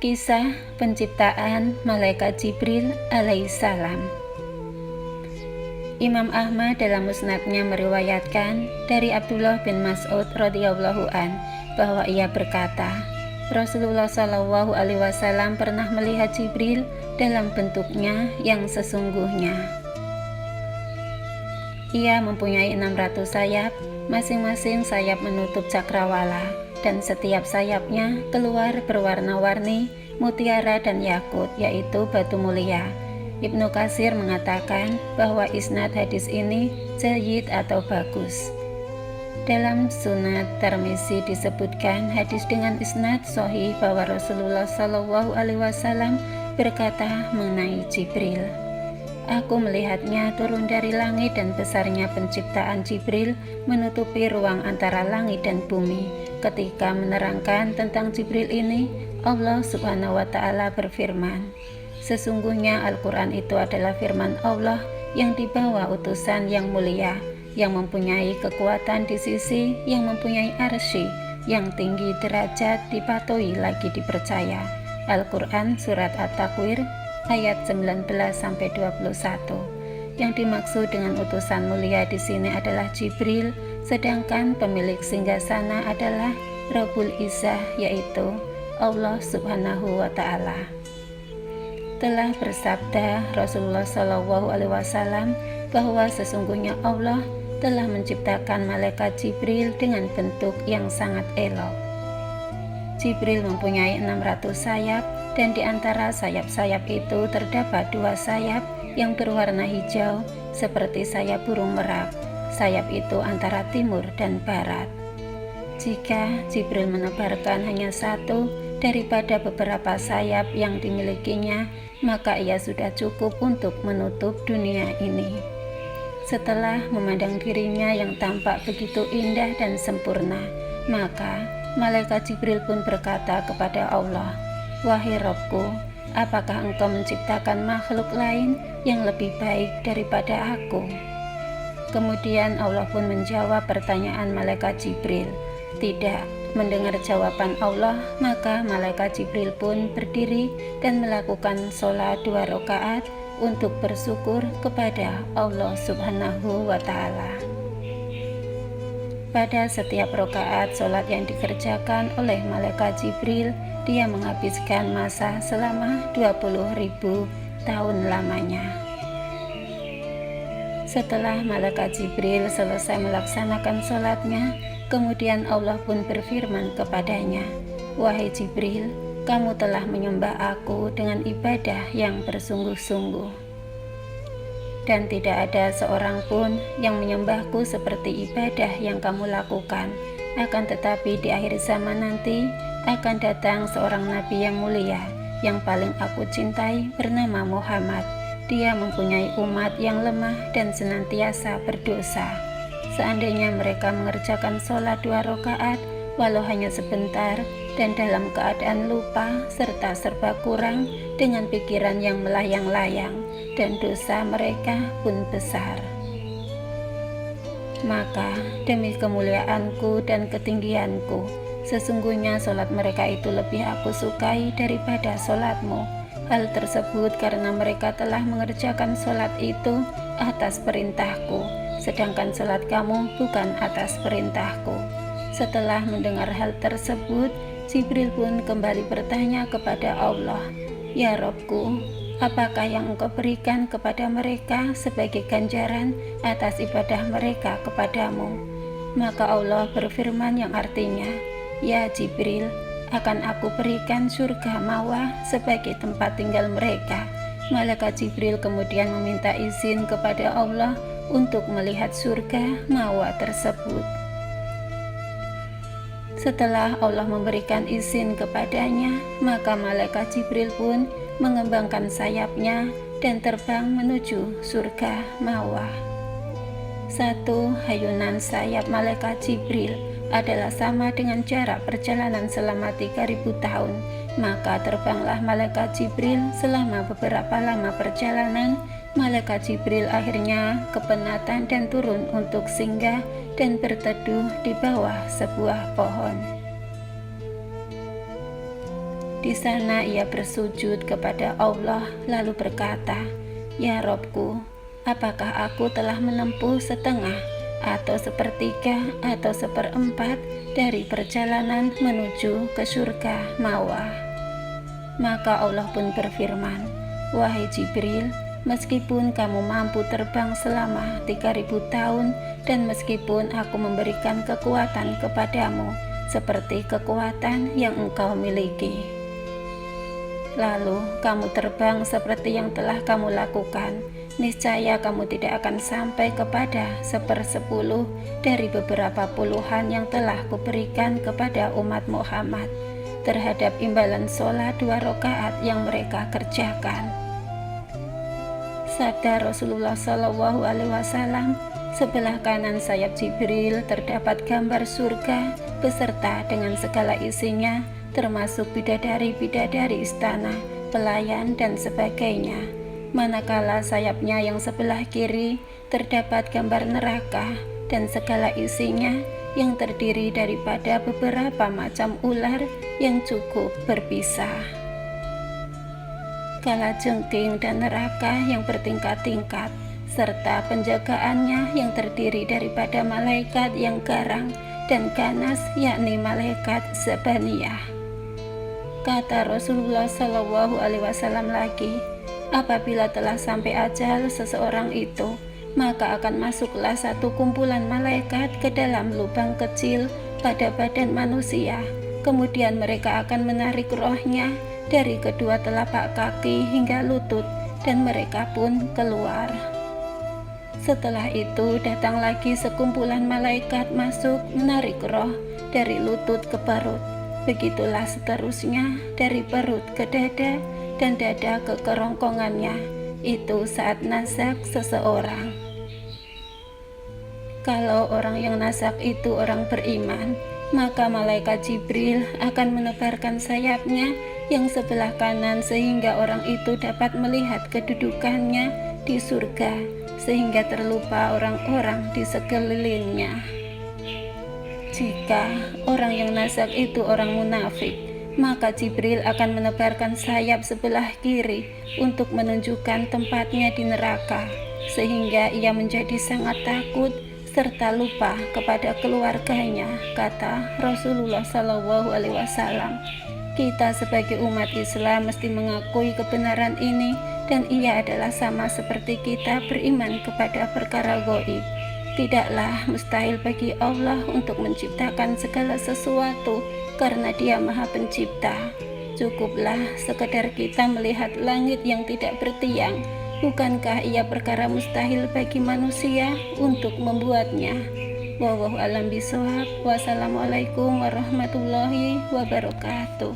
Kisah penciptaan Malaikat Jibril alaihissalam. Imam Ahmad dalam musnadnya meriwayatkan dari Abdullah bin Mas'ud radhiyallahu an bahwa ia berkata, Rasulullah Shallallahu alaihi wasallam pernah melihat Jibril dalam bentuknya yang sesungguhnya. Ia mempunyai 600 sayap, masing-masing sayap menutup cakrawala, dan setiap sayapnya keluar berwarna-warni mutiara dan yakut, yaitu batu mulia. Ibnu Katsir mengatakan bahwa isnad hadis ini jayyid atau bagus. Dalam Sunan Tirmizi disebutkan hadis dengan isnad sahih bahwa Rasulullah Shallallahu alaihi wasallam berkata mengenai Jibril, "Aku melihatnya turun dari langit dan besarnya penciptaan Jibril menutupi ruang antara langit dan bumi." Ketika menerangkan tentang Jibril ini, Allah Subhanahu wa Ta'ala berfirman, "Sesungguhnya Al-Quran itu adalah firman Allah yang dibawa utusan yang mulia, yang mempunyai kekuatan di sisi, yang mempunyai arsy, yang tinggi derajat, dipatuhi lagi dipercaya." Al-Quran Surat At-Takwir ayat 19-21. Yang dimaksud dengan utusan mulia di sini adalah Jibril, sedangkan pemilik singgasana adalah Rabbul Izzah, yaitu Allah Subhanahu wa Ta'ala. Telah bersabda Rasulullah Shallallahu alaihi wasallam bahwa sesungguhnya Allah telah menciptakan malaikat Jibril dengan bentuk yang sangat elok. Jibril mempunyai 600 sayap, dan di antara sayap-sayap itu terdapat 2 sayap yang berwarna hijau seperti sayap burung merak. Sayap itu antara timur dan barat. Jika Jibril menebarkan hanya satu daripada beberapa sayap yang dimilikinya, maka ia sudah cukup untuk menutup dunia ini. Setelah memandang dirinya yang tampak begitu indah dan sempurna, maka malaikat Jibril pun berkata kepada Allah, "Wahai Rabbku, apakah engkau menciptakan makhluk lain yang lebih baik daripada aku?" Kemudian Allah pun menjawab pertanyaan malaikat Jibril. Tidak. Mendengar jawaban Allah, maka malaikat Jibril pun berdiri dan melakukan sholat 2 rakaat untuk bersyukur kepada Allah Subhanahu wa Ta'ala. Pada setiap rakaat sholat yang dikerjakan oleh malaikat Jibril, dia menghabiskan masa selama 20.000 tahun lamanya. Setelah malaikat Jibril selesai melaksanakan sholatnya, kemudian Allah pun berfirman kepadanya, "Wahai Jibril, kamu telah menyembah aku dengan ibadah yang bersungguh-sungguh. Dan tidak ada seorang pun yang menyembahku seperti ibadah yang kamu lakukan. Akan tetapi di akhir zaman nanti akan datang seorang nabi yang mulia, yang paling aku cintai, bernama Muhammad. Dia mempunyai umat yang lemah dan senantiasa berdosa. Seandainya mereka mengerjakan sholat 2 rakaat, walau hanya sebentar, dan dalam keadaan lupa serta serba kurang, dengan pikiran yang melayang-layang, dan dosa mereka pun besar. Maka demi kemuliaanku dan ketinggianku, sesungguhnya sholat mereka itu lebih aku sukai daripada sholatmu. Hal tersebut karena mereka telah mengerjakan sholat itu atas perintahku, sedangkan sholat kamu bukan atas perintahku." Setelah mendengar hal tersebut, Jibril pun kembali bertanya kepada Allah, "Ya Rabbku, apakah yang engkau berikan kepada mereka sebagai ganjaran atas ibadah mereka kepadamu?" Maka Allah berfirman yang artinya, "Ya Jibril, akan aku berikan surga Mawah sebagai tempat tinggal mereka." Malaikat Jibril kemudian meminta izin kepada Allah untuk melihat surga Mawah tersebut. Setelah Allah memberikan izin kepadanya, maka malaikat Jibril pun mengembangkan sayapnya dan terbang menuju surga Mawah. 1 hayunan sayap malaikat Jibril adalah sama dengan jarak perjalanan selama 3.000 tahun. Maka terbanglah malaikat Jibril selama beberapa lama perjalanan. Malaikat Jibril akhirnya kepenatan dan turun untuk singgah dan berteduh di bawah sebuah pohon. Di sana ia bersujud kepada Allah lalu berkata, "Ya Robku, apakah aku telah menempuh setengah atau sepertiga atau seperempat dari perjalanan menuju ke surga Mawa?" Maka Allah pun berfirman, "Wahai Jibril, meskipun kamu mampu terbang selama 3000 tahun dan meskipun aku memberikan kekuatan kepadamu seperti kekuatan yang engkau miliki, lalu kamu terbang seperti yang telah kamu lakukan, niscaya kamu tidak akan sampai kepada 1/10 dari beberapa puluhan yang telah kuberikan kepada umat Muhammad terhadap imbalan sholat 2 rakaat yang mereka kerjakan." Sabda Rasulullah SAW, "Sebelah kanan sayap Jibril terdapat gambar surga beserta dengan segala isinya, termasuk bidadari-bidadari istana, pelayan dan sebagainya. Manakala sayapnya yang sebelah kiri terdapat gambar neraka dan segala isinya yang terdiri daripada beberapa macam ular yang cukup berpisah. Kalajengking dan neraka yang bertingkat-tingkat, serta penjagaannya yang terdiri daripada malaikat yang garang dan ganas, yakni malaikat Zabaniyah." Kata Rasulullah SAW lagi, "Apabila telah sampai ajal seseorang itu, maka akan masuklah satu kumpulan malaikat ke dalam lubang kecil pada badan manusia. Kemudian mereka akan menarik rohnya dari kedua telapak kaki hingga lutut, dan mereka pun keluar. Setelah itu datang lagi sekumpulan malaikat masuk menarik roh dari lutut ke perut. Begitulah seterusnya dari perut ke dada dan dada ke kerongkongannya. Itu saat nazak seseorang. Kalau orang yang nazak itu orang beriman, maka malaikat Jibril akan menebarkan sayapnya yang sebelah kanan sehingga orang itu dapat melihat kedudukannya di surga, sehingga terlupa orang-orang di sekelilingnya. Jika orang yang nazak itu orang munafik, maka Jibril akan menebarkan sayap sebelah kiri untuk menunjukkan tempatnya di neraka, sehingga ia menjadi sangat takut serta lupa kepada keluarganya. Kata Rasulullah SAW, "Kita sebagai umat Islam mesti mengakui kebenaran ini, dan ia adalah sama seperti kita beriman kepada perkara gaib. Tidaklah mustahil bagi Allah untuk menciptakan segala sesuatu karena Dia Maha Pencipta. Cukuplah sekedar kita melihat langit yang tidak bertiang. Bukankah ia perkara mustahil bagi manusia untuk membuatnya?" Wallahu a'lam bishawab. Wassalamualaikum warahmatullahi wabarakatuh.